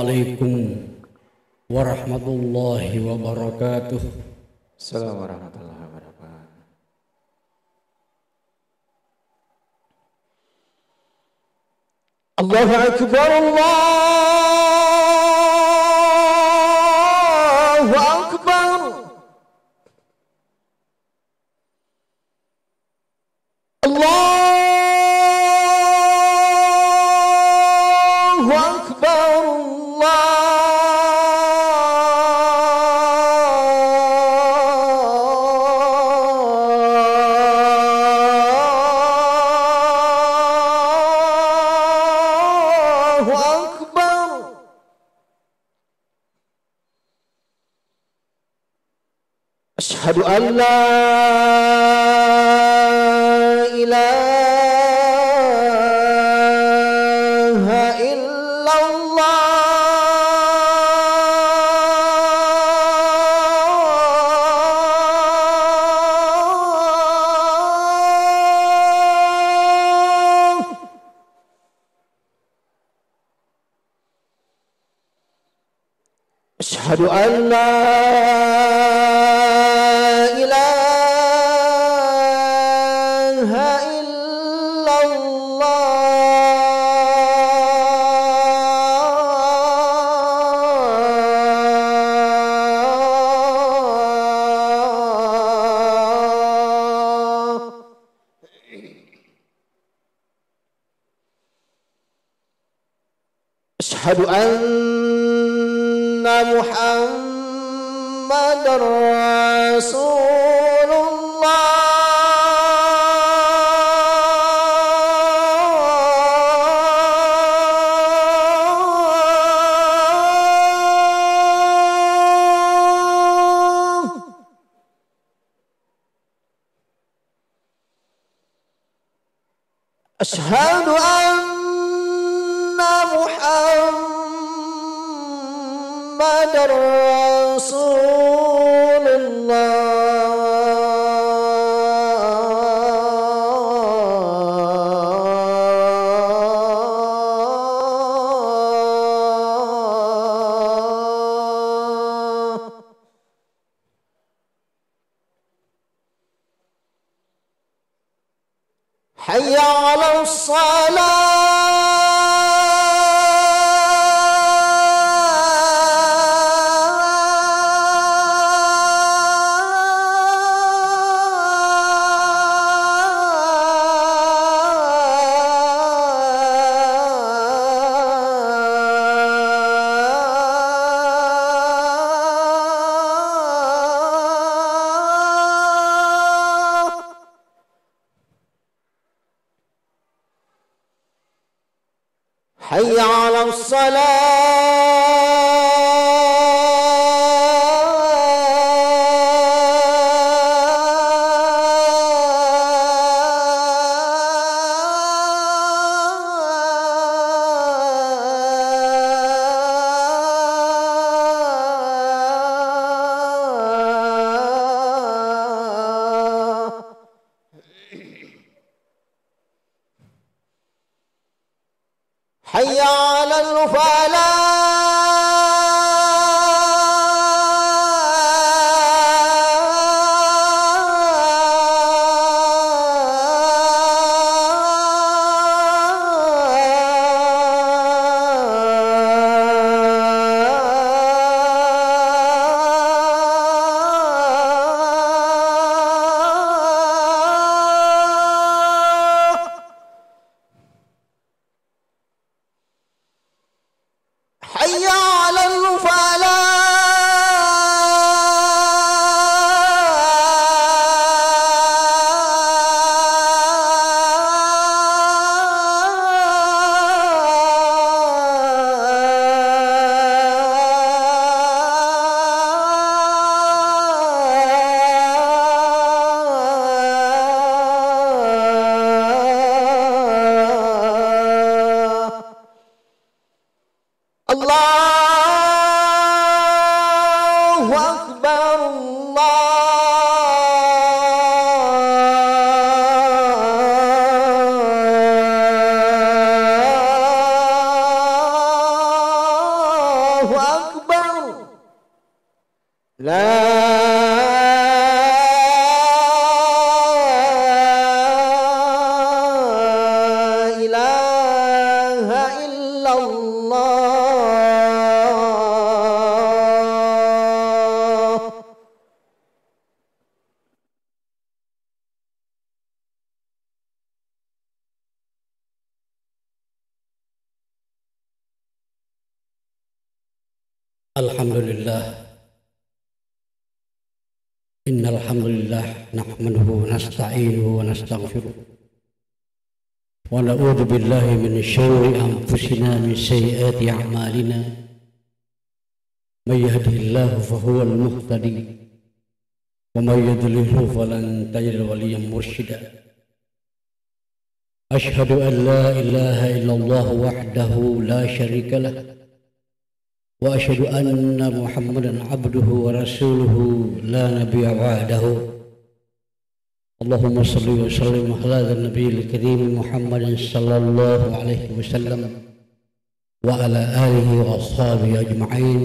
Assalamualaikum warahmatullahi wabarakatuh. Assalamualaikum warahmatullahi wabarakatuh. Allahu Akbar, Allahu Akbar, Allahu Akbar, Asyhadu an la ilaha illallah. Asyhadu an la Asyhadu anna Muhammadar Rasulullah. Asyhadu anna Muhammadar Rasulullah. Hayya 'alas Hayya 'alas Hayya 'alal falah. Hayya 'alal falah. Allah Allahu Akbar. La ilaha illallah. Alhamdulillah. Innal hamdalillah nahmaduhu wa nasta'inuhu wa nastaghfiruh. Wa na'udzu billahi min syururi anfusina min sayyiati a'malina. May yahdihillahu fahuwal muhtadi wa may yudlilhu falan tajida waliyyan mursyida. Ashhadu an la ilaha illallah wahdahu la syarika lah. وأشهد أن محمدا عبده ورسوله لا نبي بعده. اللهم صل وسلم على النبي الكريم محمد صلى الله عليه وسلم وعلى آله وأصحابه أجمعين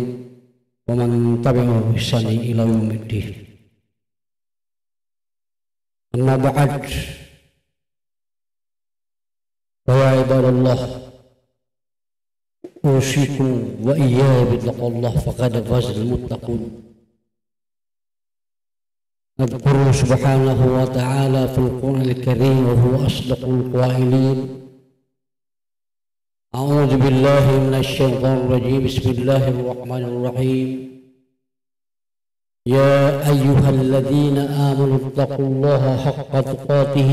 ومن تبعهم بإحسان إلى يوم الدين. أما بعد، فيا عباد الله، أوصيكم وإياي بتقوى الله فقد فاز المتقون. نذكره سبحانه وتعالى في القرآن الكريم وهو أصدق القائلين. أعوذ بالله من الشيطان الرجيم. بسم الله الرحمن الرحيم. يا أيها الذين آمنوا اتقوا الله حق تقاته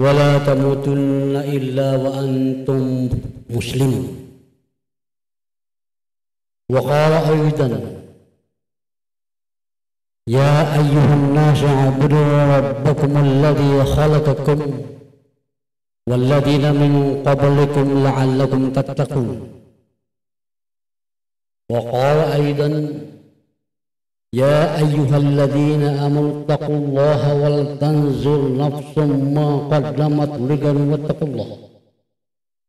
ولا تموتن إلا وأنتم مسلمون. وقال أيضا: يا أيها الناس اعبدوا ربكم الذي خلقكم والذين من قبلكم لعلكم تتقون. وقال أيضا: يا أيها الذين آمنوا اتقوا الله ولتنظر نفس ما قدمت لغد واتقوا الله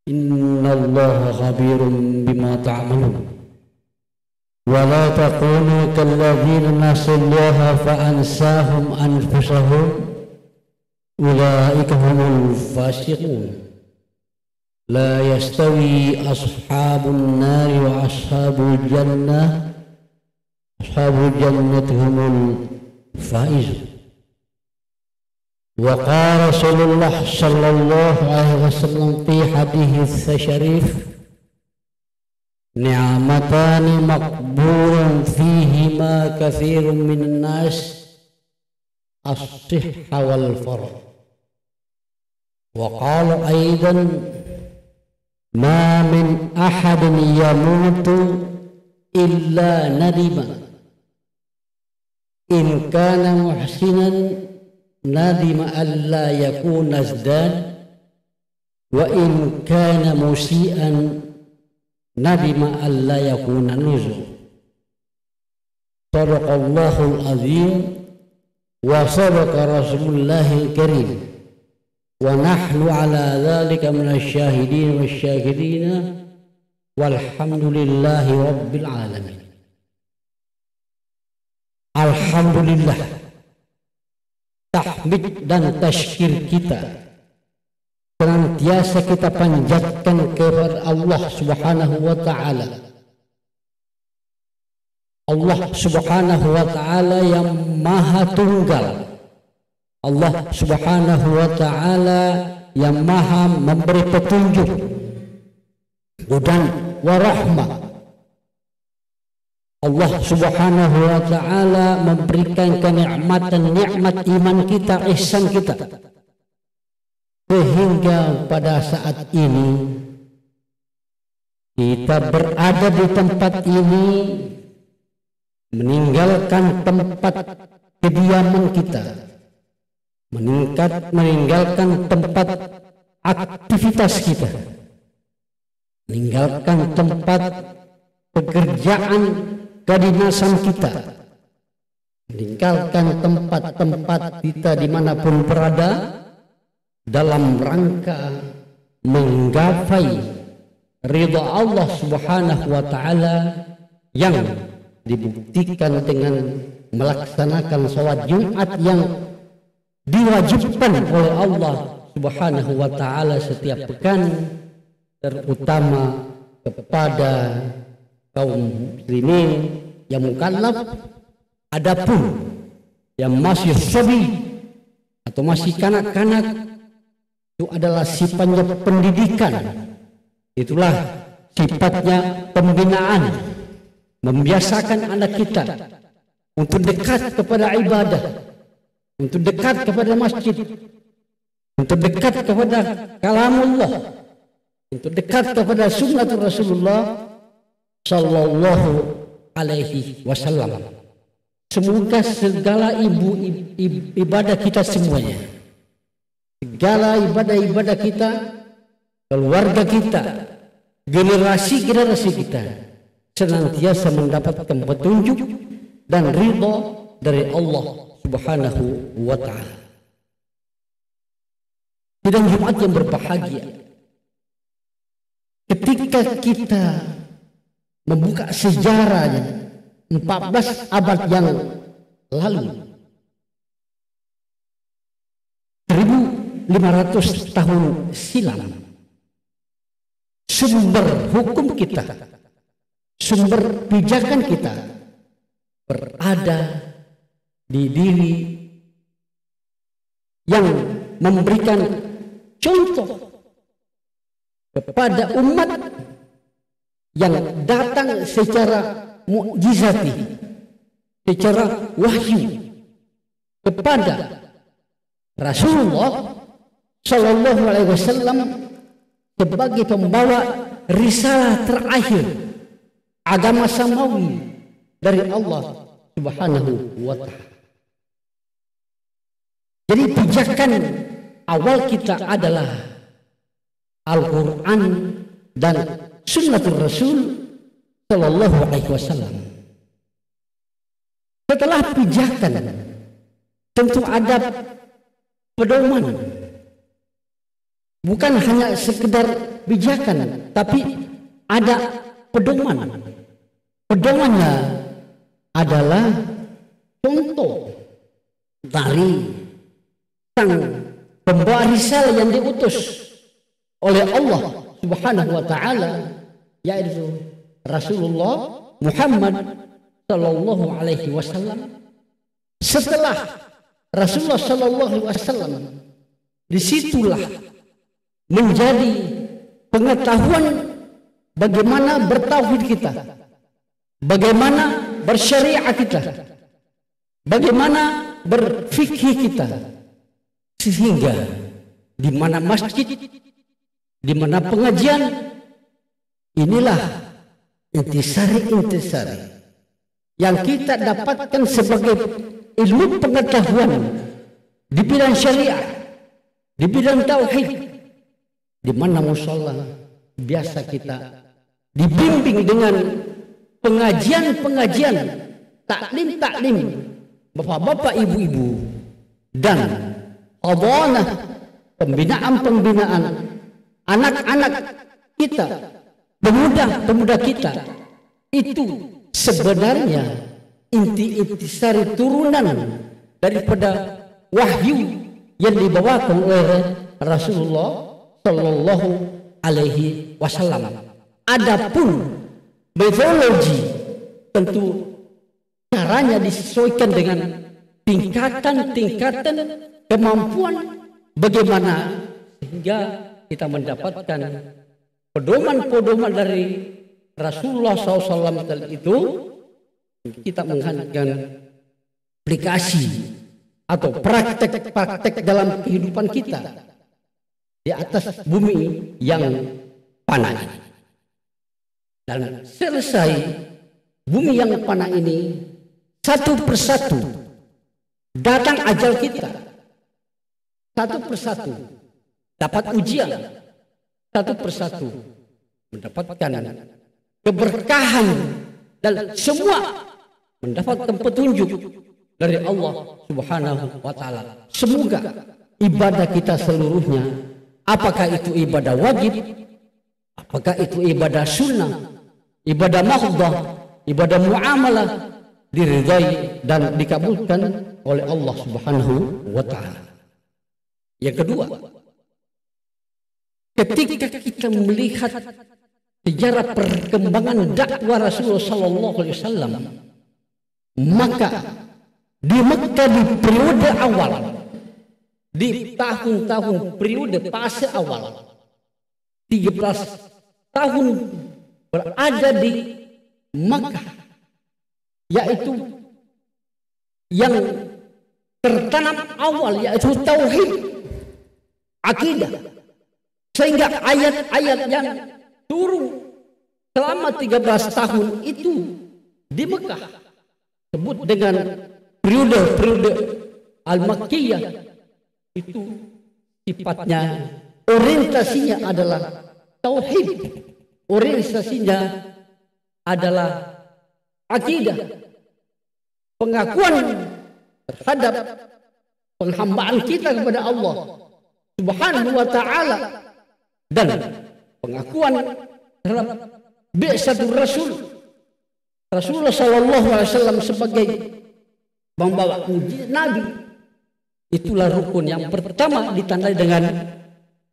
إن الله خبير بما تعملون. ولا تكونوا كالذين نسوا الله فأنساهم أنفسهم أولئك هم الفاسقون. لا يستوي أصحاب النار وأصحاب الجنة، أصحاب الجنة هم الفائزون. وقال رسول الله صلى الله عليه وسلم في حديث الشريف: نعمتان مقبول فيهما كثير من الناس، الصحة والفرج. وقال أيضا: ما من أحد يموت إلا ندم، إن كان محسنا ندم ألا يكون ازداد، وإن كان مسيئا ندم ألا يكون نزل. صدق الله العظيم وصدق رسول الله الكريم، ونحن على ذلك من الشاهدين والشاكرين، والحمد لله رب العالمين. Alhamdulillah, tahmid dan tazkir kita senantiasa kita panjatkan kepada Allah Subhanahu wa Ta'ala. Allah Subhanahu wa Ta'ala yang Maha Tunggal, Allah Subhanahu wa Ta'ala yang Maha memberi petunjuk, hudan wa rahmah. Allah Subhanahu wa Ta'ala memberikan kenikmatan, nikmat iman kita, ihsan kita, sehingga pada saat ini kita berada di tempat ini, meninggalkan tempat kediaman kita, meninggalkan tempat aktivitas kita, meninggalkan tempat pekerjaan kedinasan kita, meninggalkan tempat-tempat kita dimanapun berada, dalam rangka menggapai ridha Allah Subhanahu wa taala yang dibuktikan dengan melaksanakan sholat Jumat yang diwajibkan oleh Allah Subhanahu wa taala setiap pekan, terutama kepada kaum muslimin yang mukallaf. Adapun yang masih sabi atau masih kanak-kanak, itu adalah sifatnya pendidikan. Itulah sifatnya pembinaan, membiasakan anak kita untuk dekat kepada ibadah, untuk dekat kepada masjid, untuk dekat kepada kalamullah, untuk dekat kepada sunnah Rasulullah sallallahu alaihi wasallam. Semoga segala ibadah kita semuanya, segala ibadah-ibadah kita, keluarga kita, generasi kita senantiasa mendapatkan petunjuk dan ridha dari Allah Subhanahu wa taala. Sidang Jumat yang berbahagia, ketika kita membuka sejarahnya 14 abad yang lalu, 1500 tahun silam, sumber hukum kita, sumber pijakan kita berada di diri yang memberikan contoh kepada umat yang datang secara mukjizati, secara wahyu kepada Rasulullah Sallallahu Alaihi Wasallam sebagai pembawa risalah terakhir agama samawi dari Allah Subhanahu wa taala. Jadi pijakan awal kita adalah Al-Quran dan Sunnatul Rasul Sallallahu Alaihi Wasallam. Setelah pijakan, tentu ada pedoman. Bukan hanya sekedar pijakan, tapi ada pedoman. Pedomannya adalah contoh dari sang pembawa risalah yang diutus oleh Allah Subhanahu wa taala, yaitu Rasulullah Muhammad sallallahu alaihi wasallam. Setelah Rasulullah sallallahu alaihi wasallam, disitulah menjadi pengetahuan bagaimana bertauhid kita, bagaimana bersyariat kita, bagaimana berfikih kita, sehingga di mana masjid, di mana pengajian, inilah intisari yang kita dapatkan sebagai ilmu pengetahuan di bidang syariat, di bidang tauhid, di mana musholla biasa kita dibimbing dengan pengajian-pengajian, taklim-taklim bapak-bapak, ibu-ibu, dan hadanah, pembinaan-pembinaan anak-anak kita, pemuda-pemuda kita. Itu sebenarnya intisari turunan daripada wahyu yang dibawakan oleh Rasulullah Sallallahu Alaihi Wasallam. Adapun metodologi tentu caranya disesuaikan dengan tingkatan-tingkatan kemampuan bagaimana sehingga kita mendapatkan pedoman-pedoman dari Rasulullah SAW itu, kita menghadirkan aplikasi atau praktek-praktek dalam kehidupan kita di atas bumi yang fana ini. Dan selesai bumi yang fana ini, satu persatu datang ajal kita, satu persatu dapat ujian, satu persatu mendapatkan keberkahan, dan semua mendapatkan petunjuk dari Allah Subhanahu wa taala. Semoga ibadah kita seluruhnya, apakah itu ibadah wajib Apakah itu ibadah sunnah, ibadah mahdhah, ibadah muamalah, diridhai dan dikabulkan oleh Allah Subhanahu wa taala. Yang kedua, ketika kita melihat sejarah perkembangan dakwah Rasulullah sallallahu alaihi wasallam, maka di Mekah di periode awal, di tahun-tahun periode fase awal, 13 tahun berada di Mekah, yaitu yang tertanam awal yaitu tauhid, akidah, sehingga ayat-ayat yang turun selama 13 tahun itu di Mekah sebut dengan periode Al-Makkiyah, itu sifatnya orientasinya adalah tauhid, orientasinya adalah akidah, pengakuan terhadap penghambaan kita kepada Allah Subhanahu wa taala, dan pengakuan terhadap bi'satul Rasul Rasulullah sallallahu alaihi wasallam sebagai membawa Nabi. Itulah rukun yang pertama ditandai dengan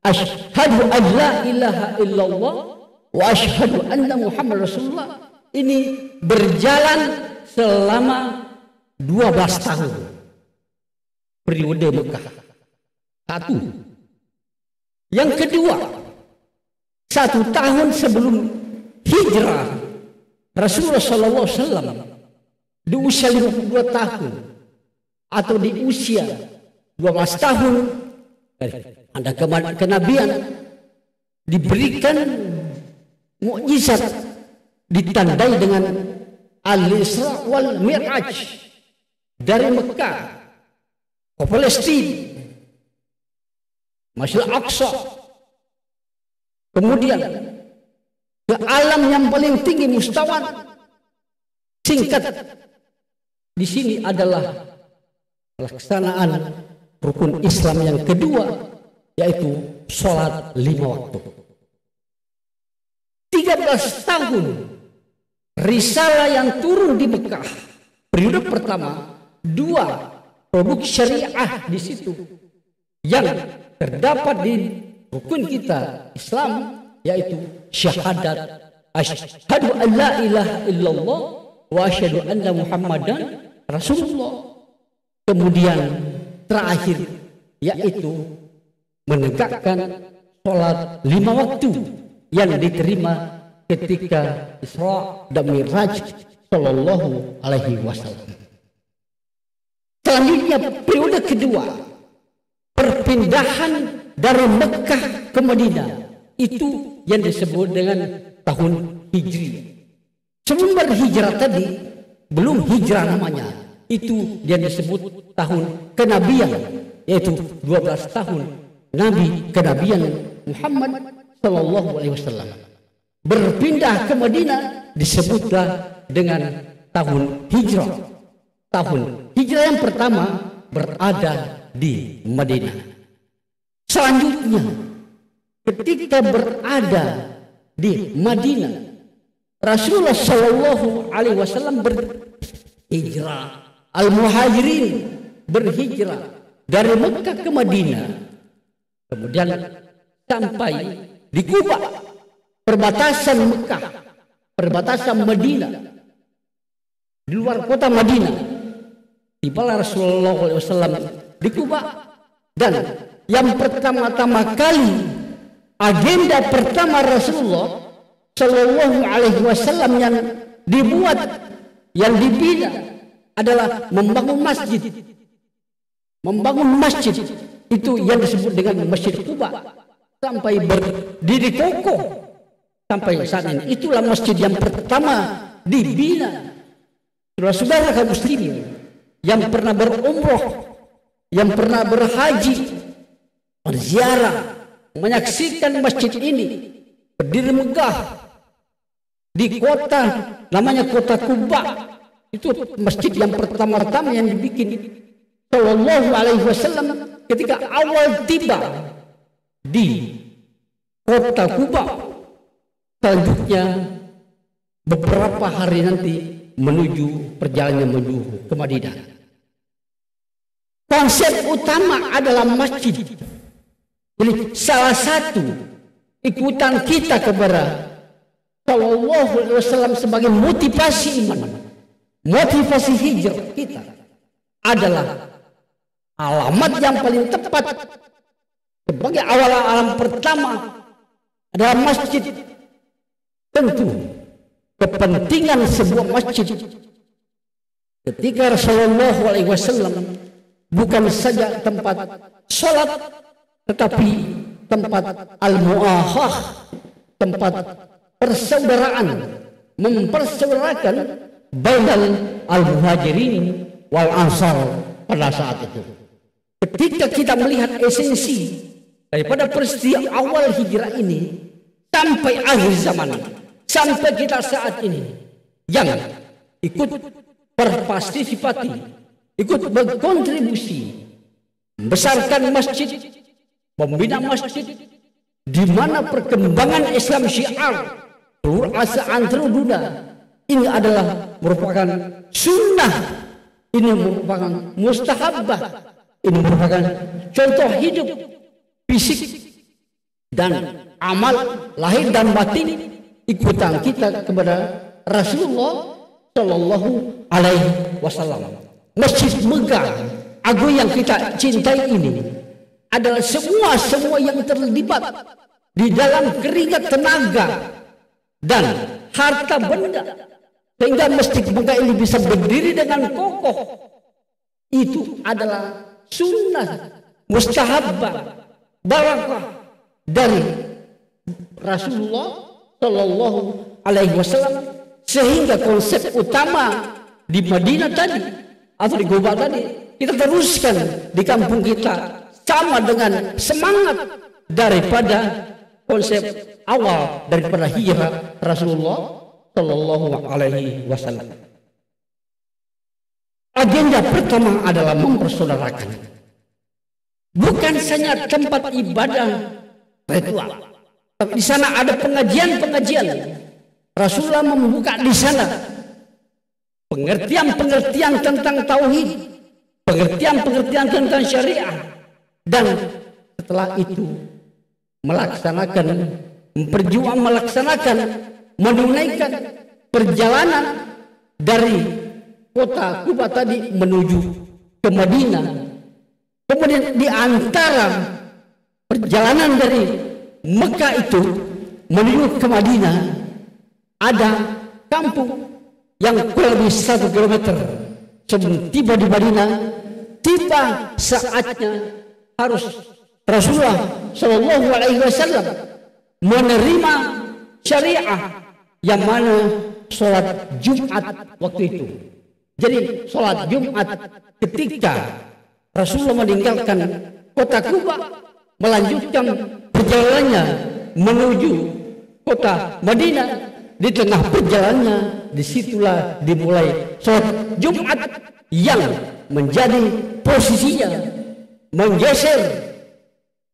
asyhadu an la ilaha illallah wa asyhadu anna Muhammad Rasulullah. Ini berjalan selama 12 tahun periode Mekah. Satu. Yang kedua, 1 tahun sebelum hijrah Rasulullah sallallahu alaihi wasallam di usia 52 tahun atau di usia 12 tahun ada kenabian, diberikan mukjizat ditandai dengan Al-Isra wal Mi'raj dari Mekah ke Palestina, Masjid Al-Aqsa, kemudian ke alam yang paling tinggi mustawan. Singkat, di sini adalah pelaksanaan rukun Islam yang kedua, yaitu sholat 5 waktu. 13 tahun risalah yang turun di Mekah periode pertama, 2 produk syariah di situ yang terdapat di rukun kita Islam, yaitu syahadat asyhadu an la ilaha illallah wa asyhadu anna Muhammadan Rasulullah. Kemudian terakhir yaitu menegakkan sholat 5 waktu yang diterima ketika Isra dan Mi'raj sallallahu alaihi wasallam. Selanjutnya periode kedua, perpindahan dari Mekah ke Madinah, itu yang disebut dengan tahun Hijri. Sebelum berhijrah tadi belum hijrah namanya, itu yang disebut tahun kenabian, yaitu 12 tahun Nabi kenabian Muhammad sallallahu alaihi wasallam. Berpindah ke Madinah disebutlah dengan tahun hijrah. Tahun hijrah yang pertama berada di Madinah. Selanjutnya ketika berada di Madinah, Rasulullah sallallahu alaihi wasallam berhijrah. Al-Muhajirin berhijrah dari Mekah ke Madinah, kemudian sampai di Kuba, perbatasan Mekah, perbatasan Madinah, di luar kota Madinah. Tibalah Rasulullah SAW di Kuba, dan yang pertama-tama kali agenda pertama Rasulullah Sallallahu Alaihi Wasallam yang dibuat, yang dibina adalah membangun masjid. Membangun masjid itu yang disebut dengan Masjid Kuba, sampai berdiri kokoh sampai saat ini. Itulah masjid yang pertama dibina. Saudara-saudara kaum muslimin yang pernah berumroh, yang pernah berhaji, berziarah, menyaksikan masjid ini berdiri megah di kota namanya kota Kuba. Itu masjid yang pertama-tama yang dibikin Sallallahu Alaihi Wasallam ketika awal tiba di kota Kuba. selanjutnya beberapa hari nanti menuju perjalanan menuju ke Madinah. Konsep utama adalah masjid. Jadi salah satu ikutan kita kepada Sallallahu Alaihi Wasallam sebagai motivasi iman, motivasi hijrah kita adalah alamat yang paling tepat sebagai awal-alam pertama adalah masjid. Tentu kepentingan sebuah masjid ketika Rasulullah SAW bukan saja tempat sholat, tetapi tempat al-mu'ahah, tempat persaudaraan, mempersaudarakan bainal al-muhajirin wal ansar pada saat itu. Ketika kita melihat esensi daripada peristiwa awal hijrah ini sampai akhir zaman, sampai kita saat ini yang ikut berpartisipasi, ikut berkontribusi membesarkan masjid, membina masjid, di mana perkembangan Islam syiar seluruh Asia Andromeda ini adalah merupakan sunnah, ini merupakan mustahabah, ini merupakan contoh hidup fisik dan amal lahir dan batin ikutan kita kepada Rasulullah Shallallahu Alaihi Wasallam. Masjid megah agung yang kita cintai ini adalah semua yang terlibat di dalam keringat tenaga dan harta benda sehingga masjid megah ini bisa berdiri dengan kokoh. Itu adalah sunnah mustahabah barakah dari Rasulullah Shallallahu Alaihi Wasallam, sehingga konsep utama di Madinah tadi atau di Goba tadi kita teruskan di kampung kita sama dengan semangat daripada konsep awal daripada hijrah Rasulullah Shallallahu Alaihi Wasallam. Agenda pertama adalah mempersaudarakan, bukan saja tempat ibadah ritual, tapi di sana ada pengajian. Rasulullah membuka di sana pengertian tentang tauhid, pengertian tentang syariah, dan setelah itu menunaikan perjalanan dari kota Kuba tadi menuju ke Madinah. Kemudian di antara perjalanan dari Mekah itu menuju ke Madinah ada kampung yang kurang lebih 1 kilometer. Sebelum tiba di Madinah, tiba saatnya harus Rasulullah Shallallahu Alaihi Wasallam menerima syariah yang mana sholat Jumat waktu itu. Jadi sholat Jumat ketika Rasulullah meninggalkan kota Kuba, melanjutkan perjalanannya menuju kota Madinah. Di tengah perjalanannya disitulah dimulai sholat Jumat yang menjadi posisinya menggeser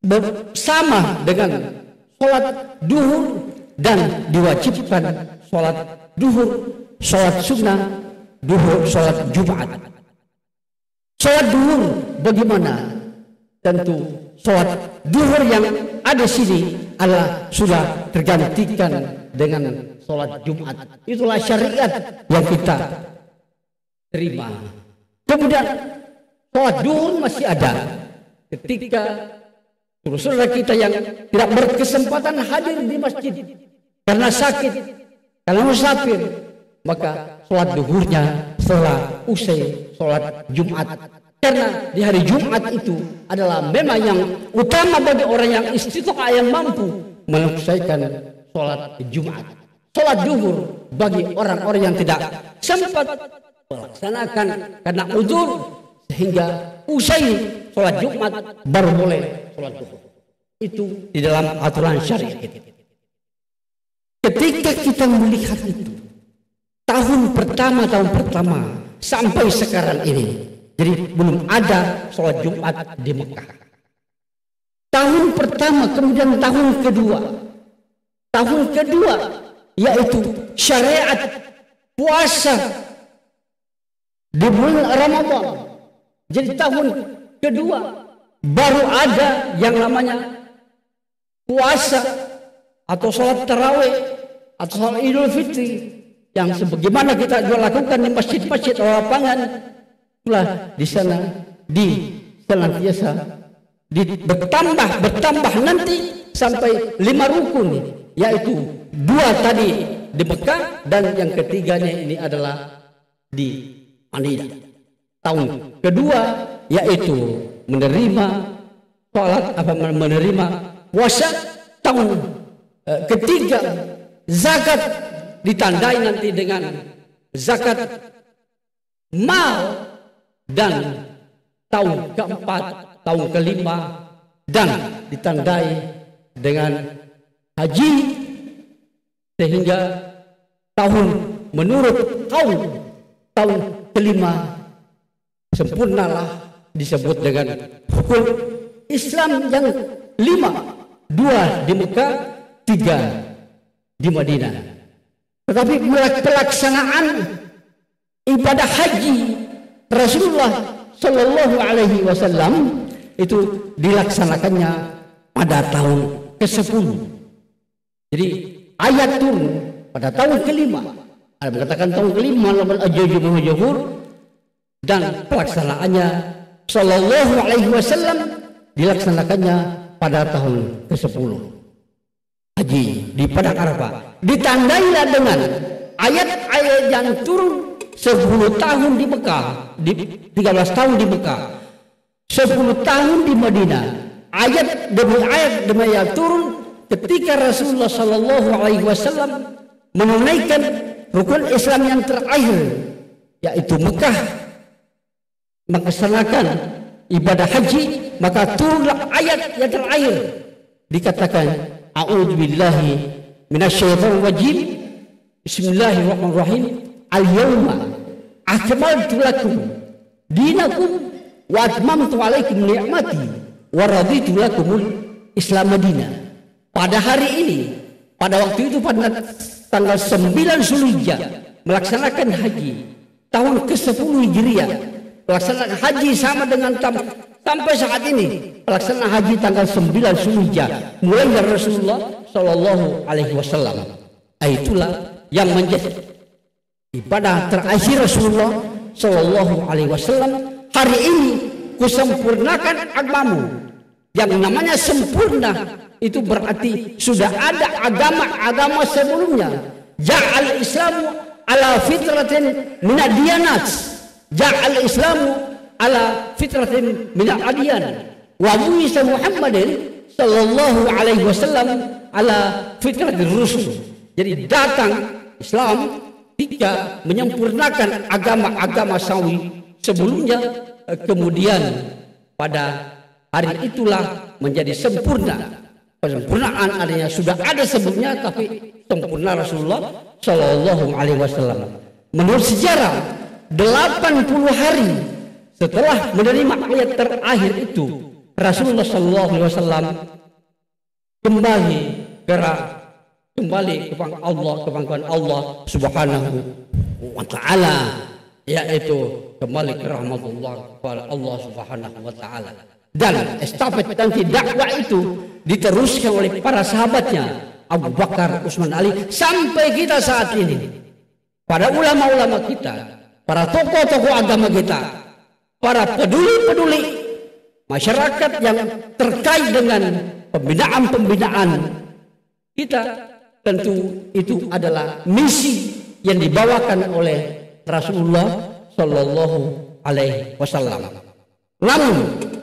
bersama dengan sholat duhur dan diwajibkan sholat duhur, sholat sunnah, duhur, sholat Jumat. Sholat duhur bagaimana? Tentu sholat duhur yang ada sini adalah sudah tergantikan dengan sholat Jumat. Itulah syariat yang kita terima. Kemudian sholat duhur masih ada ketika saudara kita yang tidak berkesempatan hadir di masjid karena sakit, karena musafir, maka sholat duhurnya setelah usai sholat Jumat. Karena di hari Jumat itu adalah memang yang utama bagi orang yang istiqomah, yang mampu menyelesaikan sholat Jumat. Sholat duhur bagi orang-orang yang tidak sempat melaksanakan karena uzur, sehingga usai sholat Jumat baru boleh sholat duhur. Itu di dalam aturan syariat. Ketika kita melihat itu, tahun pertama sampai sekarang ini, jadi belum ada sholat Jumat di Mekah. Tahun pertama, kemudian tahun kedua, tahun kedua yaitu syariat puasa di bulan Ramadan. Jadi tahun kedua baru ada yang namanya puasa atau sholat tarawih atau sholat Idul Fitri yang sebagaimana kita juga lakukan di masjid-masjid atau lapangan. Itulah di sana senantiasa bertambah nanti sampai 5 rukun, yaitu 2 tadi di Mekah dan yang ketiganya ini adalah di Madinah. Tahun kedua yaitu menerima puasa. Tahun ketiga zakat ditandai nanti dengan zakat mal, dan tahun keempat, tahun kelima dan ditandai dengan haji, sehingga menurut tahun kelima sempurnalah disebut dengan hukum Islam yang 5, 2 di Mekah, 3 di Madinah. Tetapi pelaksanaan ibadah haji Rasulullah Shallallahu Alaihi Wasallam itu dilaksanakannya pada tahun ke-10. Jadi ayat turun pada tahun kelima. Ada mengatakan tahun kelima dan pelaksanaannya Shallallahu Alaihi Wasallam dilaksanakannya pada tahun ke-10. Haji di Padang Arafah ditandailah dengan ayat-ayat yang turun 10 tahun di Mekah, 13 tahun di Mekah, 10 tahun di Madinah. Ayat demi ayat turun ketika Rasulullah Shallallahu Alaihi Wasallam menunaikan rukun Islam yang terakhir, yaitu Mekah, melaksanakan ibadah haji, maka turunlah ayat yang terakhir, dikatakan a'udzubillahi minasyaitonir rajim, bismillahirrahmanirrahim, al-yawma akmaltu lakum dinakum wa atmamtu alaikum ni'mati wa raditu lakumul Islam Madinah. Pada hari ini, pada waktu itu pada tanggal 9 Zulhijjah melaksanakan haji tahun ke-10 Hijriah, pelaksanaan haji sama dengan sampai saat ini pelaksanaan haji tanggal 9 Zulhijjah mulai dari Rasulullah Shallallahu Alaihi Wasallam. Itulah yang menjadi ibadah terakhir Rasulullah Shallallahu Alaihi Wasallam. Hari ini kusempurnakan agamamu. Yang namanya sempurna itu berarti sudah ada agama-agama sebelumnya. Ja'al Islamu ala fitratin minad diyanat. Ja'al Islamu ala fitratin minal adyan. Wa bu'itsa Muhammadin sallallahu alaihi wasallam ala fitratir rusul. Jadi datang Islam ketika menyempurnakan agama-agama sawi sebelumnya, kemudian pada hari itulah menjadi sempurna. Penyempurnaan adanya sudah ada sebelumnya, tapi sempurna Rasulullah Shallallahu Alaihi Wasallam. Menurut sejarah, 80 hari setelah menerima ayat terakhir itu, Rasulullah Shallallahu Alaihi Wasallam kembali kepada Allah, kebanggaan Allah Subhanahu wa Ta'ala, yaitu kembali ke rahmatullah kepada Allah Subhanahu wa Ta'ala. Dan estafet nanti dakwah itu diteruskan oleh para sahabatnya Abu Bakar, Utsman, Ali, sampai kita saat ini. Para ulama-ulama kita, para tokoh-tokoh agama kita, para peduli-peduli masyarakat yang terkait dengan pembinaan-pembinaan kita, tentu itu adalah misi yang dibawakan oleh Rasulullah Shallallahu Alaihi Wasallam. Namun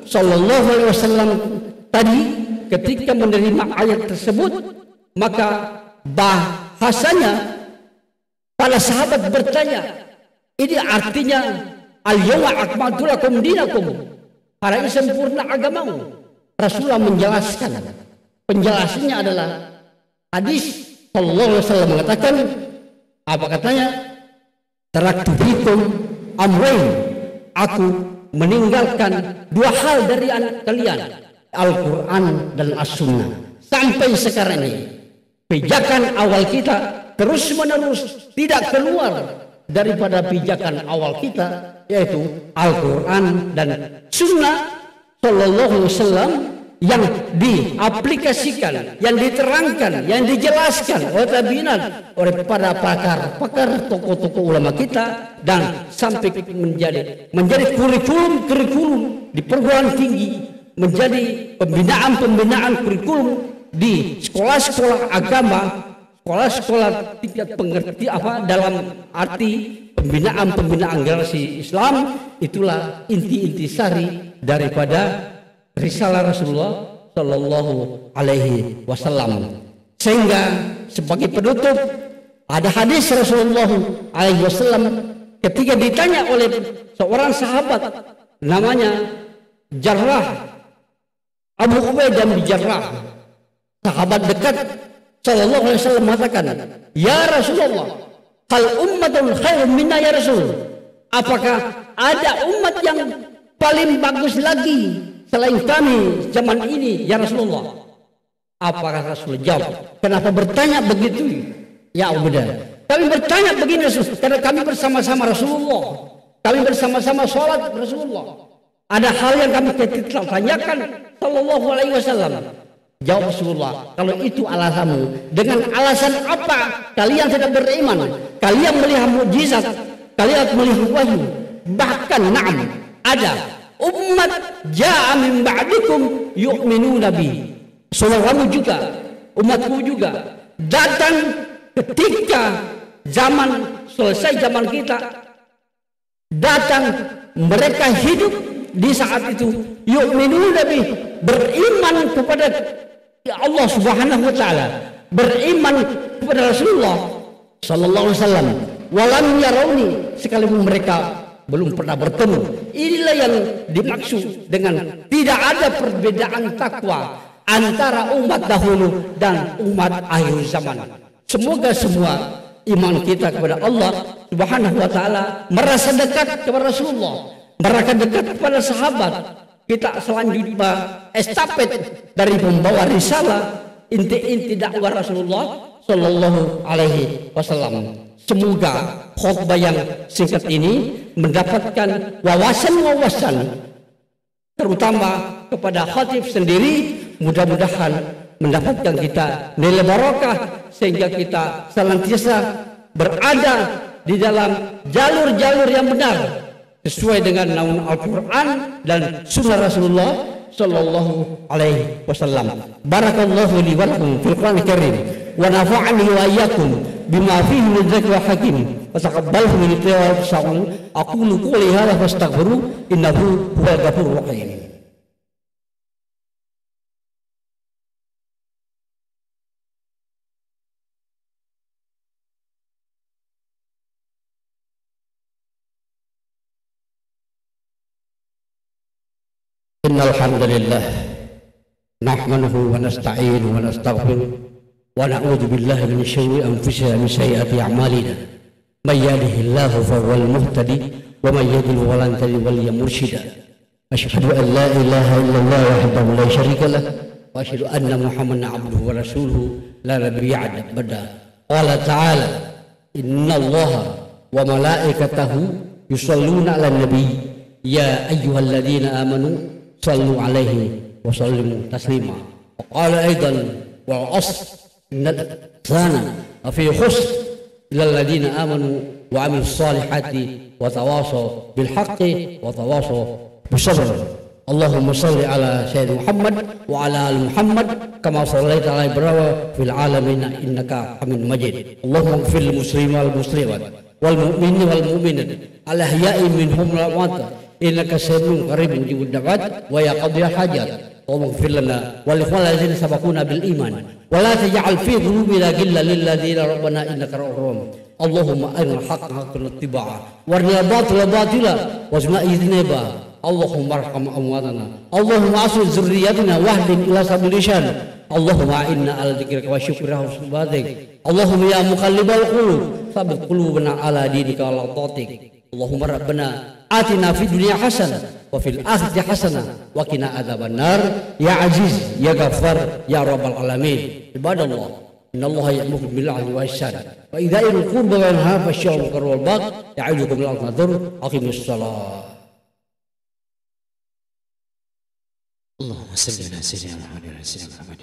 Shallallahu Alaihi Wasallam tadi ketika menerima ayat tersebut, maka bahasanya para sahabat bertanya, ini artinya al-yawma akmaltu lakum dinakum, hari ini sempurna agamamu. Rasulullah menjelaskan, penjelasannya adalah hadis Shallallahu Alaihi Wasallam mengatakan, apa katanya? Taraktu fikum amrayn, aku meninggalkan 2 hal dari anak kalian, Al-Quran dan As-Sunnah. Sampai sekarang ini pijakan awal kita terus menerus tidak keluar daripada pijakan awal kita, yaitu Al-Quran dan Sunnah Sallallahu Alaihi Wasallam yang diaplikasikan, yang diterangkan, yang dijelaskan oleh tabi'in, oleh para pakar tokoh-tokoh ulama kita, dan sampai menjadi kurikulum di perguruan tinggi, menjadi pembinaan kurikulum di sekolah-sekolah agama, sekolah-sekolah tingkat pengerti dalam arti pembinaan generasi Islam. Itulah inti sari daripada risalah Rasulullah Shallallahu Alaihi Wasallam. Sehingga sebagai penutup ada hadis Rasulullah Alaihi Wasallam ketika ditanya oleh seorang sahabat namanya Jarrah, Abu Ubaidah bin Jarrah, sahabat dekat Shallallahu Alaihi Wasallam mengatakan, ya Rasulullah, hal ummatun khairun minna ya Rasul, apakah ada umat yang paling bagus lagi selain kami zaman ini ya Rasulullah? Apakah Rasul jawab, kenapa bertanya begitu ya Ubaidah? Kami bertanya begini Rasul, karena kami bersama-sama Rasulullah, kami bersama-sama sholat Rasulullah. Ada hal yang kami tanyakan Sallallahu Alaihi Wasallam. Jawab Rasulullah, kalau itu alasanmu, dengan alasan apa kalian tidak beriman? Kalian melihat mukjizat, kalian melihat wahyu, bahkan na'am, ada umat ja'a min ba'dikum yu'minuna bi. Saudaramu juga, umatku juga datang ketika selesai zaman kita, datang mereka hidup di saat itu, yu'minuna bi, beriman kepada Allah Subhanahu wa taala, beriman kepada Rasulullah sallallahu alaihi wasallam, walam yarawni, sekalipun mereka belum pernah bertemu. Inilah yang dimaksud dengan tidak ada perbedaan takwa antara umat dahulu dan umat akhir zaman. Semoga semua iman kita kepada Allah Subhanahu wa taala, merasa dekat kepada Rasulullah, merasa dekat kepada sahabat, kita selanjutnya estafet dari pembawa risalah inti-inti dakwah Rasulullah Sallallahu Alaihi Wasallam. Semoga khutbah yang singkat ini mendapatkan wawasan-wawasan, terutama kepada khatib sendiri, mudah-mudahan mendapatkan kita nilai barokah, sehingga kita senantiasa berada di dalam jalur-jalur yang benar sesuai dengan naungan Al-Quran dan Sunnah Rasulullah Sallallahu Alaihi Wasallam. Barakallahu li wa lakum fil Qur'anil Karim, wa nafa'ani wa iyyakum bima fihi min dzikri wa hakim, wa taqabbalhu min tilawati sa'un. Aqulu qouli hadza fastaghfiru innahu huwal ghafurur rahim. Innal hamdalillah nahmaduhu wa nasta'inuhu wa nastaghfiruh wa na'udzu billahi min syururi anfusina wa min sayyiati a'malina. May yahdihillahu fahuwal muhtadi wa may yudlil falan tajida waliyan mursyida. Asyhadu an la ilaha illallah wahdahu la syarika lah wa asyhadu anna Muhammadan abduhu wa rasuluhu la nabiyya ba'da. Qala ta'ala, innallaha wa malaikatahu yusholluna 'alan nabi ya ayyuhalladzina amanu sallu alaihi wa sallimu taslima. Wa qala aidan wal 'asr innal insana lafi khusr illa alladziina amanu wa 'amilus shalihati wa tawasaw bil haqqi wa tawasaw bis sabr. Allahumma shalli ala sayyidina Muhammad wa ala ali Muhammad kama shallaita ala Ibrahim fil alamin innaka Hamidum Majid. Allahumma ighfir lil muslimina wal muslimat wal mu'minina wal mu'minat al ahya'i minhum wal amwat innaka sami'un qaribun mujibud da'wat wa ya qadiyal hajat. Allahumma ighfir lana wa li ikhwanina sabaquna bil iman wa la taj'al fi qulubina ghillan lil ladzina rabbana innaka ra'ufur rahim. Allahumma arina al-haqqa haqqan ittiba'a warina batila batila wasma idnaba. Allahumma arham amwatana, Allahumma asli dzurriyyatina wahdin ila sabilil syar. Allahumma inna ala dzikrika wa syukrika wa husni ibadatik. Allahumma ya muqallibal qulub tsabbit qulubana ala dinika wa ta'atik. Allahumma rabbana atina fid dunya hasanah wa fil akhirati hasanah wa qina adzabannar ya aziz ya ghaffar ya rabbal alamin. Ibadallah, innallaha ya'muru bil 'adli wal ihsan wa idza'i al-qurba wa yanha 'anil munkari wal baghi ya'idukum la'allakum tattaqun. Aqimus shalah. Allahumma salli ala sayyidina Muhammad wa ala ali sayyidina Muhammad.